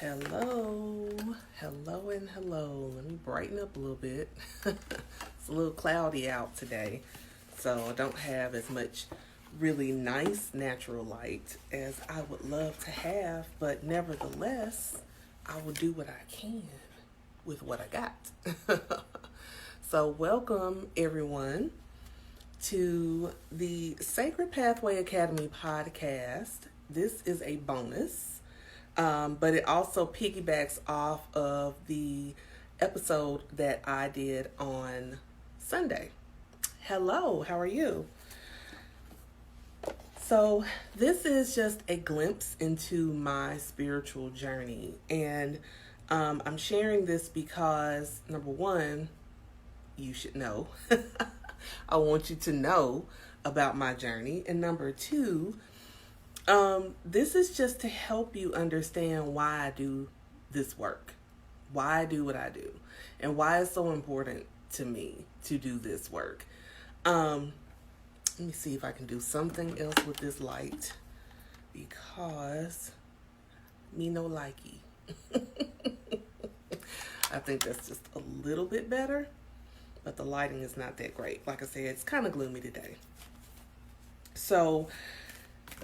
Hello, hello, and hello. Let me brighten up a little bit. It's a little cloudy out today, so I don't have as much really nice natural light as I would love to have, but nevertheless, I will do what I can with what I got. So, welcome everyone to the Sacred Pathway Academy podcast. This is a bonus. But it also piggybacks off of the episode that I did on Sunday. Hello, how are you? So this is just a glimpse into my spiritual journey. And I'm sharing this because, number one, you should know. I want you to know about my journey. And number two, this is just to help you understand why I do this work, why I do what I do, and why it's so important to me to do this work. Let me see if I can do something else with this light, because me no likey. I think that's just a little bit better, but the lighting is not that great. Like I said, it's kind of gloomy today. So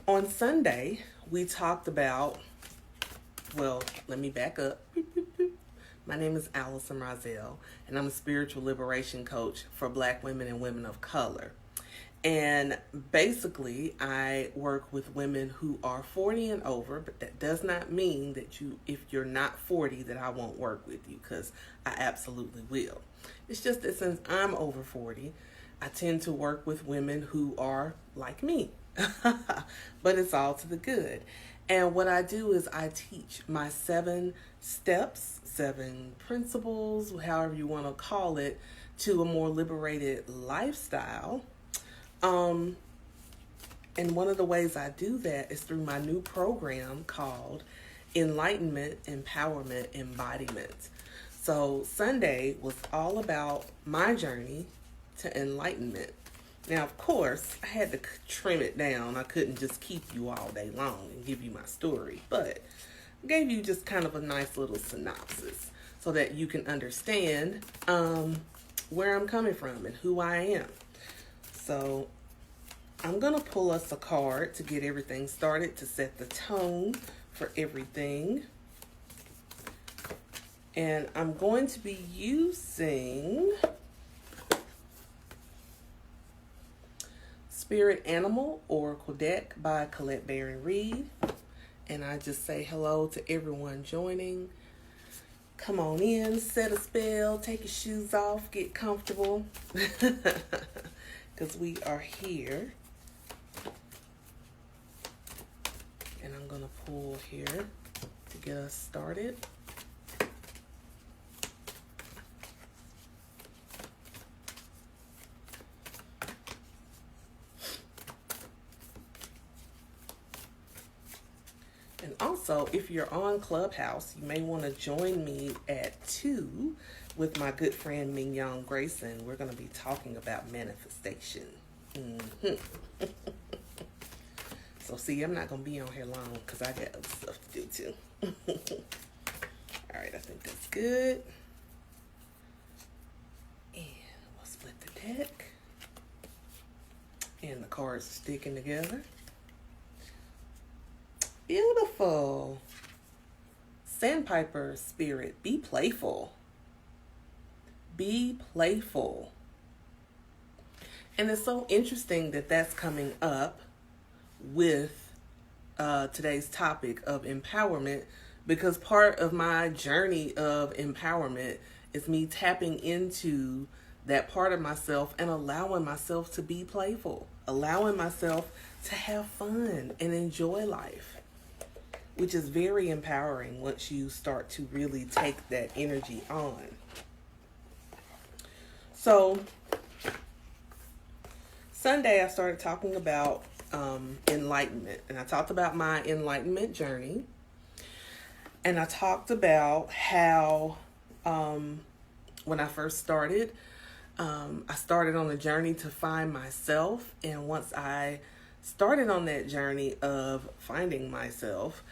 on Sunday, we talked about, well, let me back up. My name is Allison Rozelle, and I'm a spiritual liberation coach for Black women and women of color. And basically, I work with women who are 40 and over, but that does not mean that if you're not 40, that I won't work with you, because I absolutely will. It's just that since I'm over 40, I tend to work with women who are like me. But it's all to the good. And what I do is I teach my 7 steps, 7 principles, however you want to call it, to a more liberated lifestyle. And one of the ways I do that is through my new program called Enlightenment, Empowerment, Embodiment. So Sunday was all about my journey to enlightenment. Now, of course, I had to trim it down. I couldn't just keep you all day long and give you my story, but I gave you just kind of a nice little synopsis so that you can understand where I'm coming from and who I am. So I'm going to pull us a card to get everything started, to set the tone for everything. And I'm going to be using Spirit Animal Oracle Deck by Colette Baron Reed. And I just say hello to everyone joining. Come on in, set a spell, take your shoes off, get comfortable. Because we are here. And I'm going to pull here to get us started. And also, if you're on Clubhouse, you may want to join me at 2 with my good friend Mignon Grayson. We're going to be talking about manifestation. So see, I'm not going to be on here long because I got other stuff to do too. All right, I think that's good. And we'll split the deck. And the cards are sticking together. Beautiful. Sandpiper spirit, be playful. Be playful. And it's so interesting that that's coming up with today's topic of empowerment, because part of my journey of empowerment is me tapping into that part of myself and allowing myself to be playful, allowing myself to have fun and enjoy life, which is very empowering once you start to really take that energy on. So Sunday I started talking about enlightenment, and I talked about my enlightenment journey, and I talked about how when I first started, I started on a journey to find myself, and once I started on that journey of finding myself,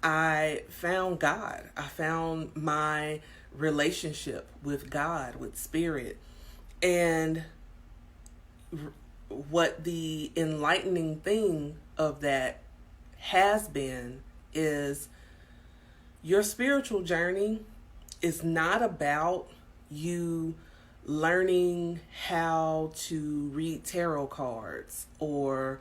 I found God. I found my relationship with God, with spirit. And what the enlightening thing of that has been is your spiritual journey is not about you learning how to read tarot cards or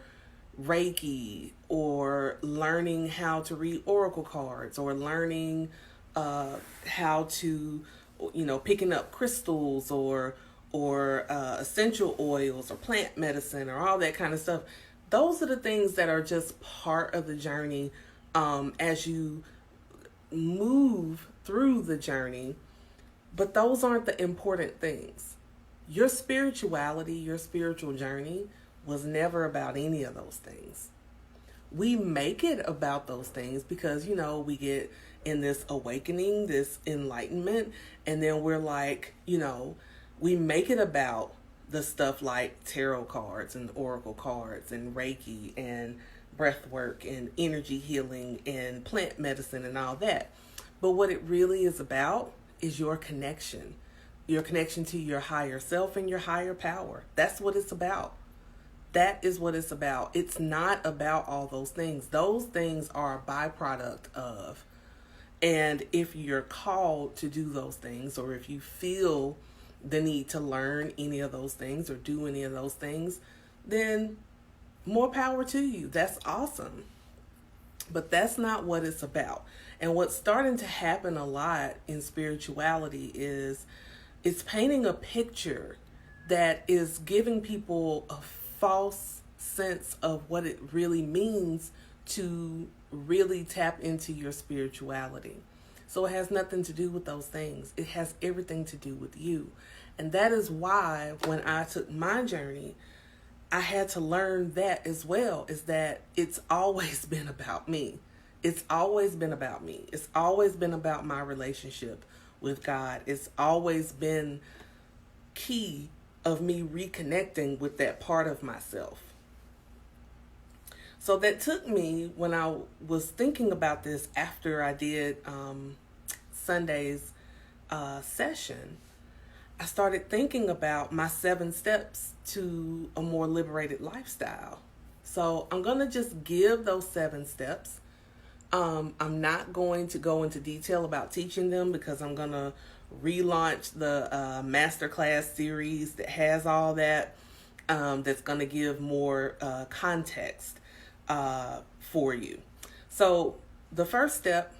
Reiki, or learning how to read oracle cards, or learning how to, picking up crystals or essential oils or plant medicine or all that kind of stuff. Those are the things that are just part of the journey as you move through the journey. But those aren't the important things. Your spirituality, your spiritual journey was never about any of those things. We make it about those things because, we get in this awakening, this enlightenment, and then we're like, we make it about the stuff like tarot cards and oracle cards and Reiki and breath work and energy healing and plant medicine and all that. But what it really is about is your connection to your higher self and your higher power. That's what it's about. That is what it's about. It's not about all those things. Those things are a byproduct of. And if you're called to do those things, or if you feel the need to learn any of those things or do any of those things, then more power to you. That's awesome. But that's not what it's about. And what's starting to happen a lot in spirituality is it's painting a picture that is giving people a false sense of what it really means to really tap into your spirituality. So it has nothing to do with those things. It has everything to do with you. And that is why when I took my journey, I had to learn that as well, is that it's always been about me. It's always been about me. It's always been about my relationship with God. It's always been key of me reconnecting with that part of myself. So that took me, when I was thinking about this after I did Sunday's session, I started thinking about my 7 steps to a more liberated lifestyle. So I'm going to just give those 7 steps. I'm not going to go into detail about teaching them because I'm going to relaunch the masterclass series that has all that, that's going to give more context for you. So the first step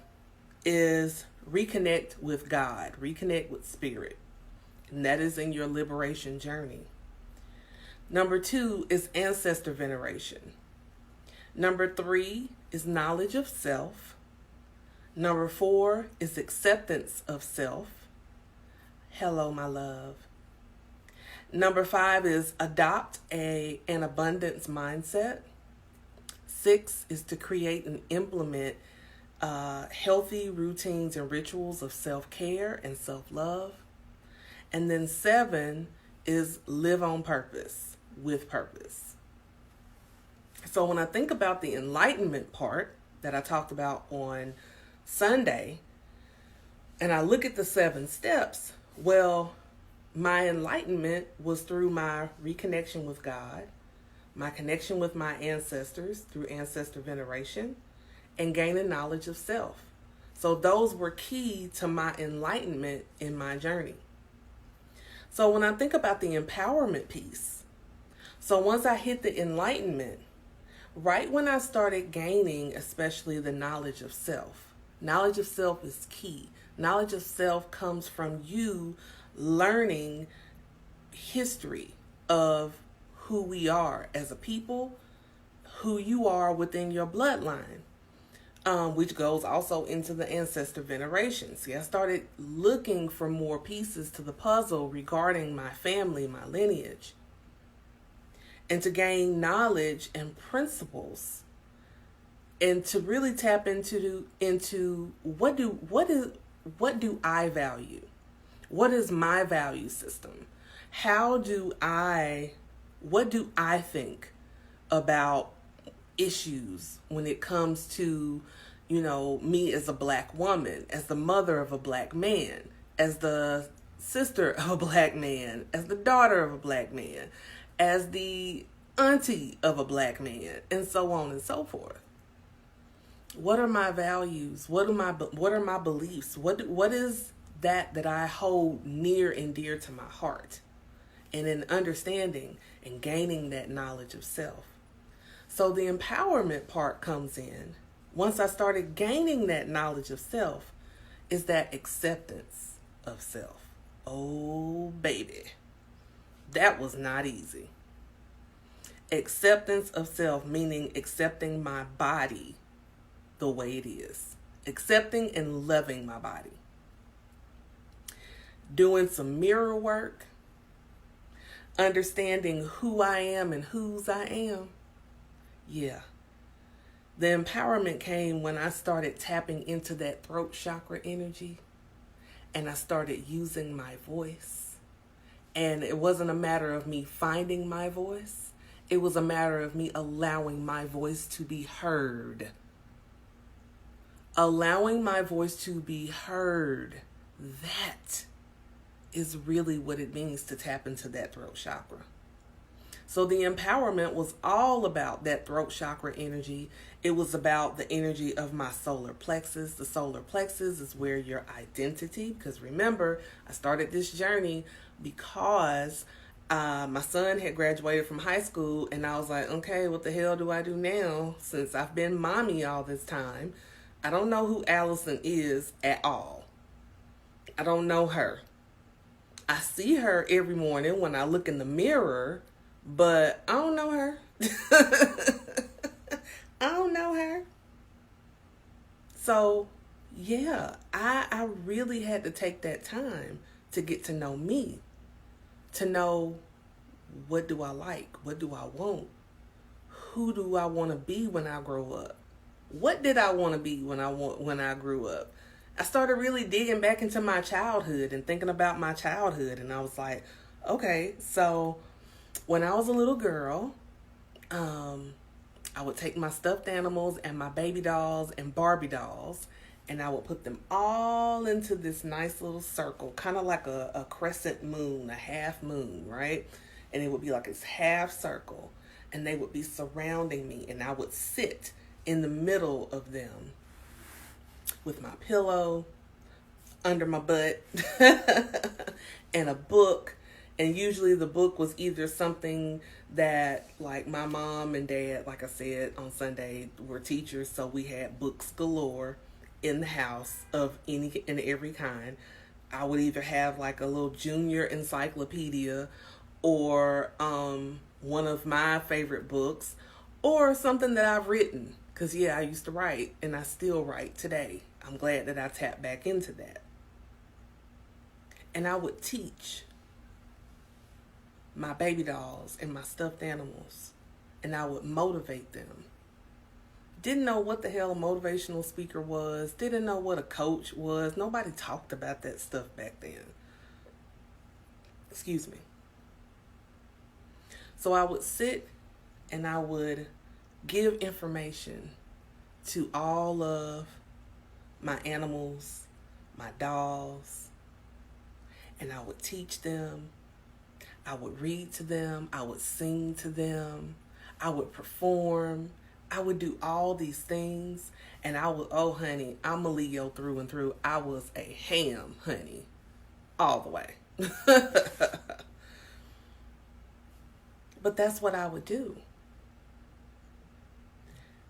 is reconnect with God, reconnect with spirit. And that is in your liberation journey. Number 2 is ancestor veneration. Number 3 is knowledge of self. Number 4 is acceptance of self. Hello, my love. Number 5 is adopt an abundance mindset. 6 is to create and implement healthy routines and rituals of self-care and self-love. And then 7 is live on purpose, with purpose. So when I think about the enlightenment part that I talked about on Sunday, and I look at the 7 steps, well, my enlightenment was through my reconnection with God, my connection with my ancestors through ancestor veneration, and gaining knowledge of self. So those were key to my enlightenment in my journey. So when I think about the empowerment piece, so once I hit the enlightenment, right when I started gaining, especially the knowledge of self is key. Knowledge of self comes from you learning history of who we are as a people, who you are within your bloodline, which goes also into the ancestor veneration. See, I started looking for more pieces to the puzzle regarding my family, my lineage, and to gain knowledge and principles, and to really tap into what do I value? What is my value system? What do I think about issues when it comes to, me as a black woman, as the mother of a black man, as the sister of a black man, as the daughter of a black man, as the auntie of a black man, and so on and so forth. What are my values? What are my beliefs? What is that I hold near and dear to my heart? And in understanding and gaining that knowledge of self. So the empowerment part comes in. Once I started gaining that knowledge of self, is that acceptance of self. Oh, baby. That was not easy. Acceptance of self, meaning accepting my body the way it is. Accepting and loving my body. Doing some mirror work. Understanding who I am and whose I am. Yeah. The empowerment came when I started tapping into that throat chakra energy and I started using my voice. And it wasn't a matter of me finding my voice. It was a matter of me allowing my voice to be heard. Allowing my voice to be heard. That is really what it means to tap into that throat chakra. So the empowerment was all about that throat chakra energy. It was about the energy of my solar plexus. The solar plexus is where your identity, because remember, I started this journey because my son had graduated from high school and I was like, okay, what the hell do I do now? Since I've been mommy all this time, I don't know who Allison is at all. I don't know her. I see her every morning when I look in the mirror, but I don't know her. I don't know her. So, yeah, I really had to take that time to get to know me. To know, what do I like? What do I want? Who do I want to be when I grow up? What did I want to be when I grew up? I started really digging back into my childhood and thinking about my childhood. And I was like, okay, so when I was a little girl, I would take my stuffed animals and my baby dolls and Barbie dolls, and I would put them all into this nice little circle, kind of like a crescent moon, a half moon, right? And it would be like this half circle, and they would be surrounding me, and I would sit in the middle of them with my pillow under my butt and a book. And usually the book was either something that, like, my mom and dad, like I said, on Sunday were teachers, so we had books galore in the house of any and every kind. I would either have like a little junior encyclopedia or one of my favorite books or something that I've written. Because, yeah, I used to write and I still write today. I'm glad that I tapped back into that. And I would teach my baby dolls and my stuffed animals, and I would motivate them. Didn't know what the hell a motivational speaker was. Didn't know what a coach was. Nobody talked about that stuff back then. Excuse me. So I would sit and I would give information to all of my animals, my dolls, and I would teach them. I would read to them. I would sing to them. I would perform. I would do all these things. And I would, oh, honey, I'm a Leo through and through. I was a ham, honey, all the way. But that's what I would do.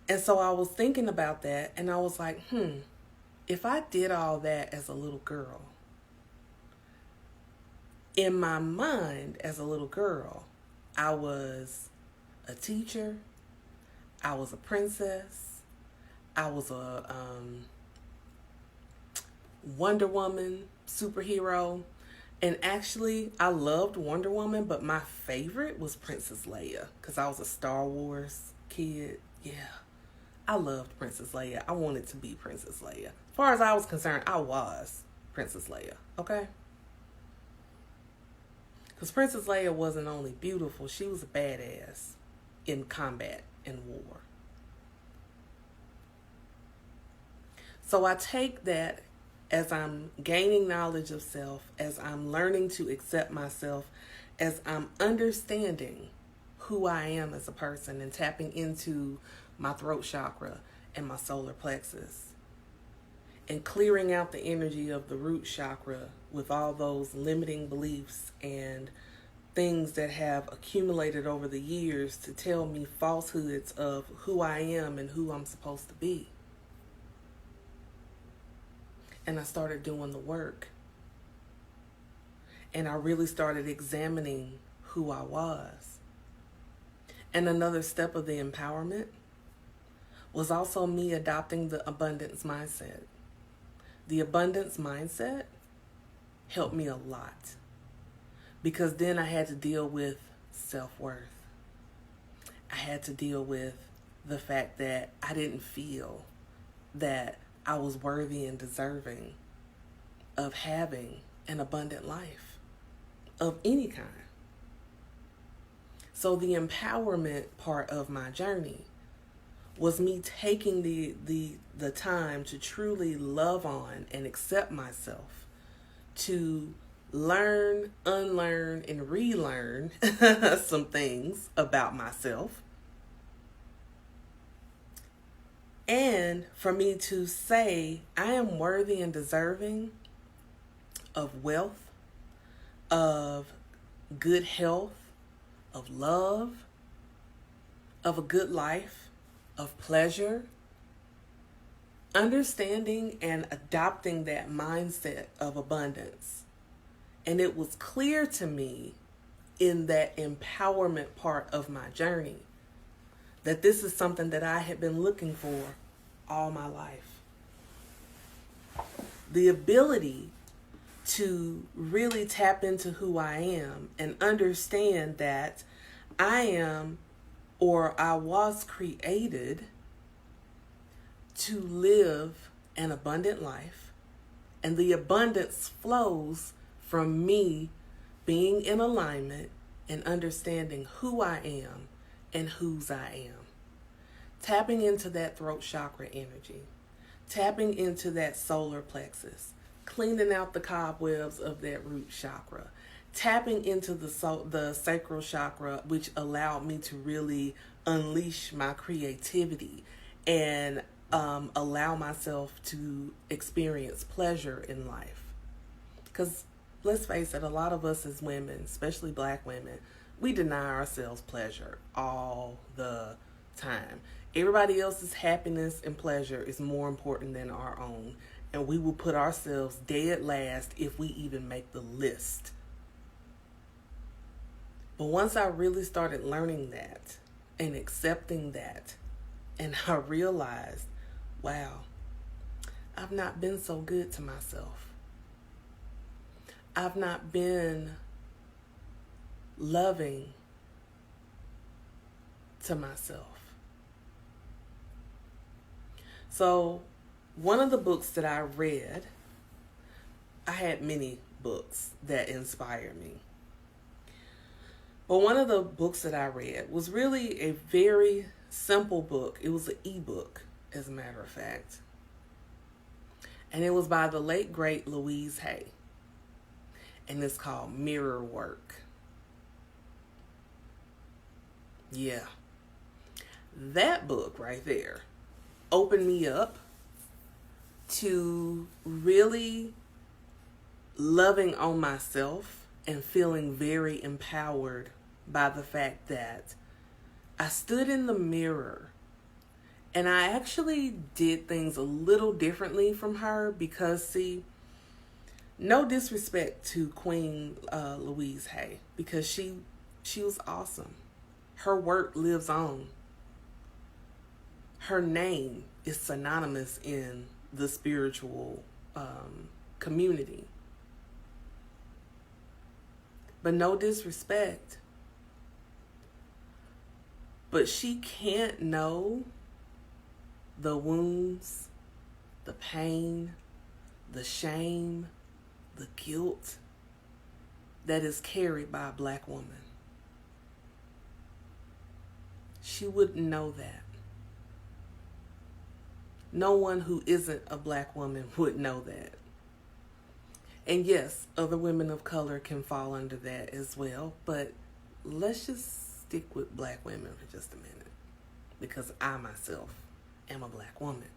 And so I was thinking about that, and I was like, if I did all that as a little girl, in my mind as a little girl, I was a teacher, I was a princess, I was a Wonder Woman superhero. And actually, I loved Wonder Woman, but my favorite was Princess Leia, because I was a Star Wars kid. Yeah, I loved Princess Leia. I wanted to be Princess Leia. As far as I was concerned, I was Princess Leia, okay? Because Princess Leia wasn't only beautiful, she was a badass in combat and war. So I take that as I'm gaining knowledge of self, as I'm learning to accept myself, as I'm understanding who I am as a person and tapping into my throat chakra and my solar plexus and clearing out the energy of the root chakra with all those limiting beliefs and things that have accumulated over the years to tell me falsehoods of who I am and who I'm supposed to be. And I started doing the work. And I really started examining who I was. And another step of the empowerment was also me adopting the abundance mindset. The abundance mindset helped me a lot because then I had to deal with self-worth. I had to deal with the fact that I didn't feel that I was worthy and deserving of having an abundant life of any kind. So the empowerment part of my journey was me taking the time to truly love on and accept myself, to learn, unlearn, and relearn some things about myself. And for me to say, I am worthy and deserving of wealth, of good health, of love, of a good life, of pleasure. Understanding and adopting that mindset of abundance. And it was clear to me in that empowerment part of my journey that this is something that I had been looking for all my life. The ability to really tap into who I am and understand that I am, or I was created to live an abundant life, and the abundance flows from me being in alignment and understanding who I am and whose I am. Tapping into that throat chakra energy, tapping into that solar plexus, cleaning out the cobwebs of that root chakra, tapping into the sacral chakra, which allowed me to really unleash my creativity and allow myself to experience pleasure in life. Because let's face it, a lot of us as women, especially Black women, we deny ourselves pleasure all the time. Everybody else's happiness and pleasure is more important than our own. And we will put ourselves dead last if we even make the list. But once I really started learning that and accepting that, and I realized, wow, I've not been so good to myself. I've not been loving to myself. So one of the books that I read, I had many books that inspired me. But one of the books that I read was really a very simple book. It was an ebook, as a matter of fact. And it was by the late, great Louise Hay. And it's called Mirror Work. Yeah. That book right there opened me up to really loving on myself and feeling very empowered by the fact that I stood in the mirror and I actually did things a little differently from her because, see, no disrespect to Queen Louise Hay, because she was awesome. Her work lives on. Her name is synonymous in the spiritual community. But no disrespect. But she can't know the wounds, the pain, the shame, the guilt that is carried by a Black woman. She wouldn't know that. No one who isn't a black woman would know that. And yes, other women of color can fall under that as well, but let's just stick with black women for just a minute, because I myself am a black woman.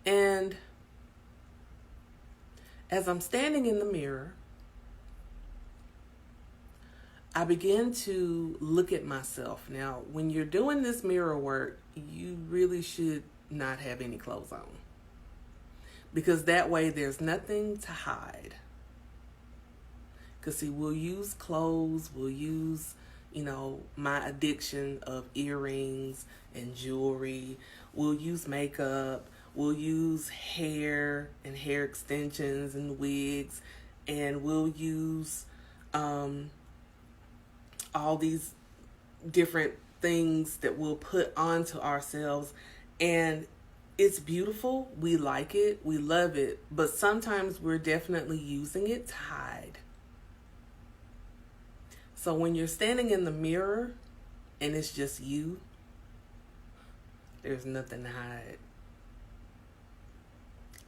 And as I'm standing in the mirror, I begin to look at myself. Now, when you're doing this mirror work, you really should not have any clothes on, because that way there's nothing to hide. Because see, we'll use clothes, we'll use, my addiction of earrings and jewelry, we'll use makeup, we'll use hair and hair extensions and wigs, and we'll use all these different things that we'll put onto ourselves. And it's beautiful. We like it. We love it. But sometimes we're definitely using it to hide. So when you're standing in the mirror and it's just you, there's nothing to hide.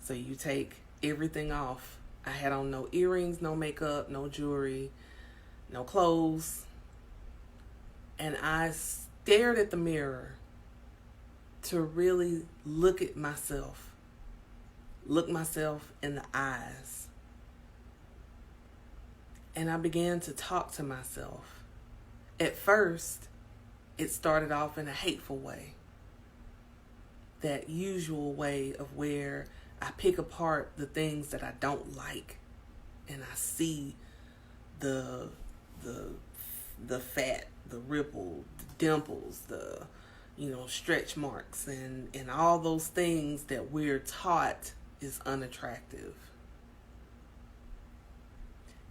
So you take everything off. I had on no earrings, no makeup, no jewelry, no clothes. And I stared at the mirror to really look at myself, look myself in the eyes. And I began to talk to myself. At first, it started off in a hateful way. That usual way of where I pick apart the things that I don't like, and I see the fat, the ripple, the dimples, the stretch marks, and all those things that we're taught is unattractive.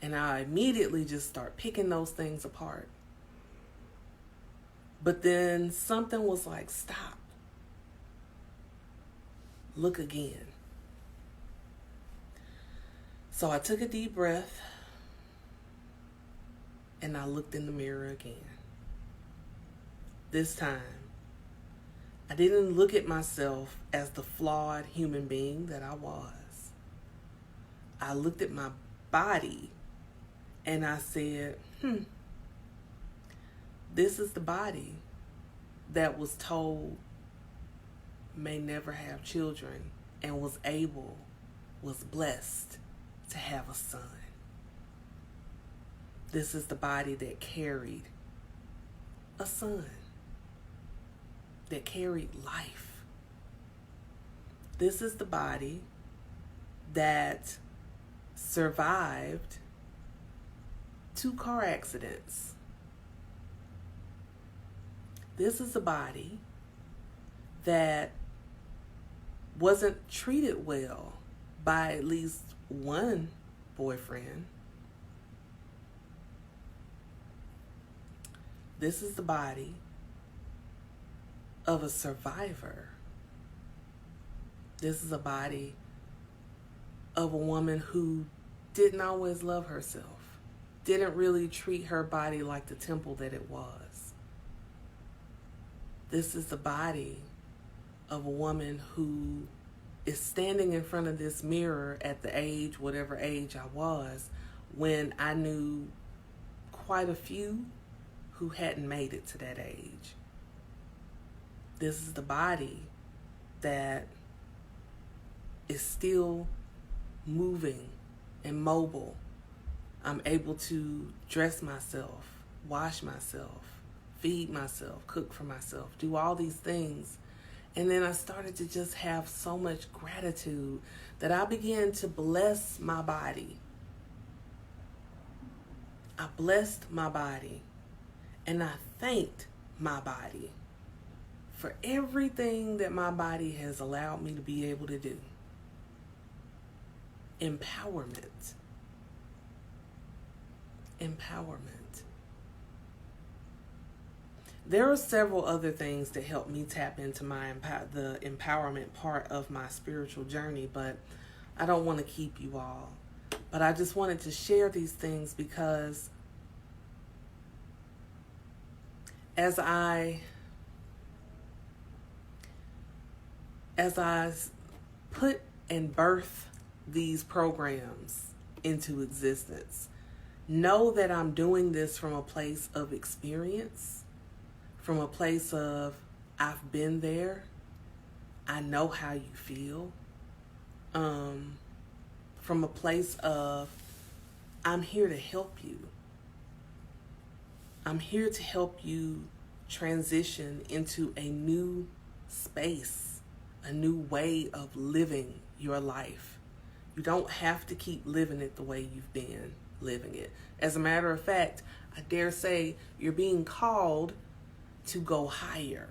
And I immediately just start picking those things apart. But then something was like, stop. Look again. So I took a deep breath and I looked in the mirror again. This time, I didn't look at myself as the flawed human being that I was. I looked at my body and I said, this is the body that was told may never have children and was blessed to have a son. This is the body that carried a son, that carried life. This is the body that survived 2 car accidents. This is a body that wasn't treated well by at least one boyfriend. This is the body of a survivor. This is a body of a woman who didn't always love herself, didn't really treat her body like the temple that it was. This is the body of a woman who is standing in front of this mirror at the age, whatever age I was, when I knew quite a few who hadn't made it to that age. This is the body that is still moving and mobile. I'm able to dress myself, wash myself, feed myself, cook for myself, do all these things. And then I started to just have so much gratitude that I began to bless my body. I blessed my body and I thanked my body for everything that my body has allowed me to be able to do. Empowerment. There are several other things that help me tap into the empowerment part of my spiritual journey, but I don't want to keep you all. But I just wanted to share these things because as I as I put and birth these programs into existence, know that I'm doing this from a place of experience, from a place of I've been there, I know how you feel, from a place of I'm here to help you. I'm here to help you transition into a new space, a new way of living your life. You don't have to keep living it the way you've been living it. As a matter of fact, I dare say you're being called to go higher.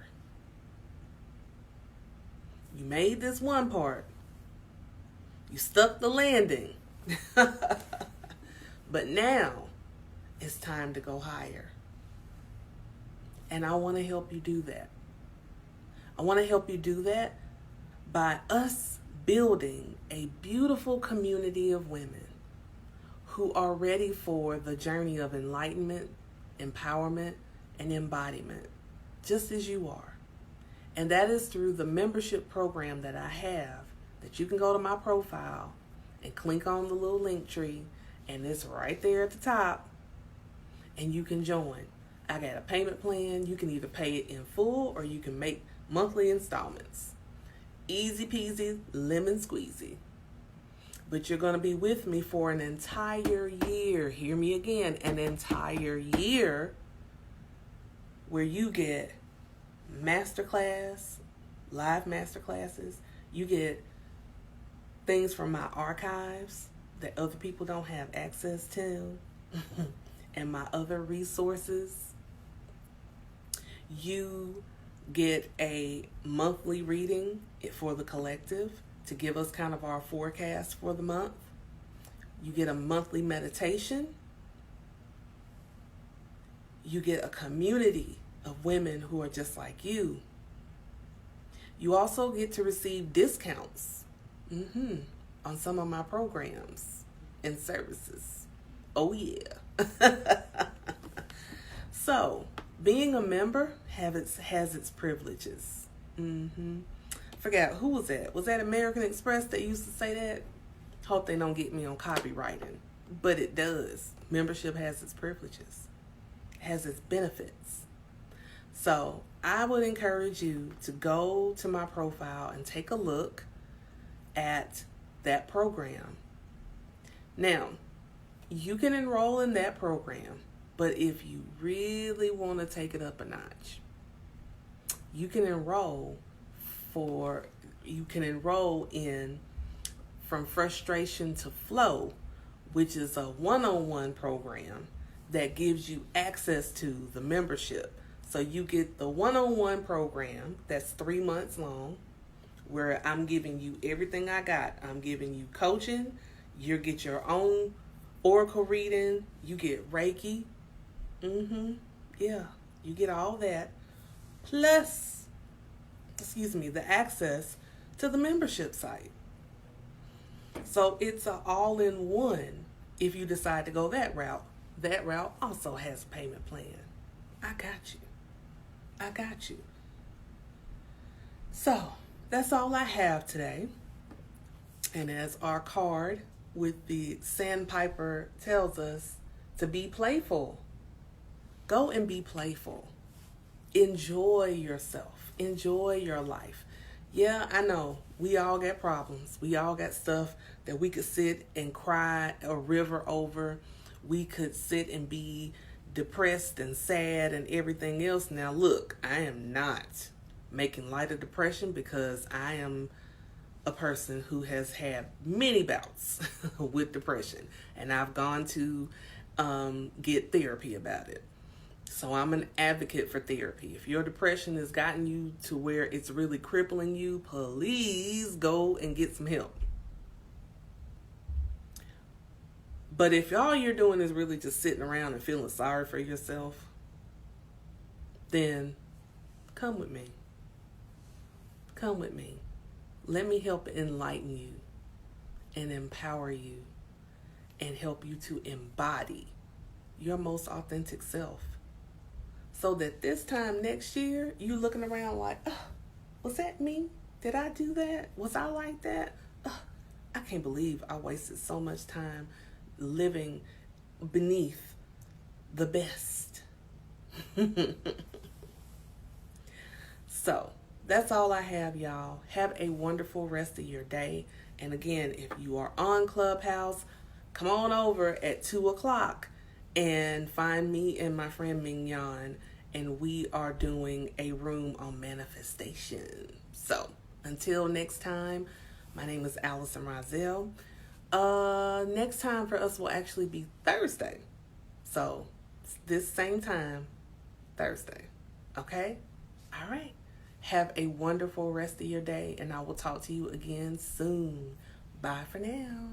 You made this one part. You stuck the landing. But now it's time to go higher. And I want to help you do that. I want to help you do that by us building a beautiful community of women who are ready for the journey of enlightenment, empowerment, and embodiment, just as you are. And that is through the membership program that I have, that you can go to my profile and click on the little link tree, and it's right there at the top, and you can join. I got a payment plan. You can either pay it in full or you can make monthly installments. Easy peasy, lemon squeezy. But you're going to be with me for an entire year. Hear me again, an entire year where you get masterclass, live masterclasses. You get things from my archives that other people don't have access to, and my other resources. You get a monthly reading for the collective to give us kind of our forecast for the month. You get a monthly meditation. You get a community of women who are just like you. You also get to receive discounts on some of my programs and services. Oh yeah. So, being a member has its privileges. Forgot, who was that? Was that American Express that used to say that? Hope they don't get me on copywriting. But it does. Membership has its privileges. Has its benefits. So I would encourage you to go to my profile and take a look at that program. Now, you can enroll in that program, but if you really want to take it up a notch, you can enroll in From Frustration to Flow, which is a one-on-one program that gives you access to the membership. So you get the one-on-one program that's 3 months long, where I'm giving you everything I got. I'm giving you coaching. You get your own oracle reading. You get Reiki. Yeah, you get all that. Plus, the access to the membership site. So it's an all-in-one if you decide to go that route. That route also has a payment plan. I got you. So that's all I have today. And as our card with the sandpiper tells us, to be playful. Go and be playful. Enjoy yourself. Enjoy your life. Yeah, I know. We all got problems. We all got stuff that we could sit and cry a river over. We could sit and be depressed and sad and everything else. Now look, I am not making light of depression, because I am a person who has had many bouts with depression, and I've gone to get therapy about it. So I'm an advocate for therapy. If your depression has gotten you to where it's really crippling you, please go and get some help. But if all you're doing is really just sitting around and feeling sorry for yourself, then come with me. Come with me. Let me help enlighten you and empower you and help you to embody your most authentic self. So that this time next year, you looking around like, oh, was that me? Did I do that? Was I like that? Ugh, I can't believe I wasted so much time living beneath the best. So, that's all I have, y'all. Have a wonderful rest of your day. And again, if you are on Clubhouse, come on over at 2 o'clock and find me and my friend Mignon. And we are doing a room on manifestation. So, until next time, my name is Allison Rozelle. Next time for us will actually be Thursday. So, this same time, Thursday. Okay? All right. Have a wonderful rest of your day, and I will talk to you again soon. Bye for now.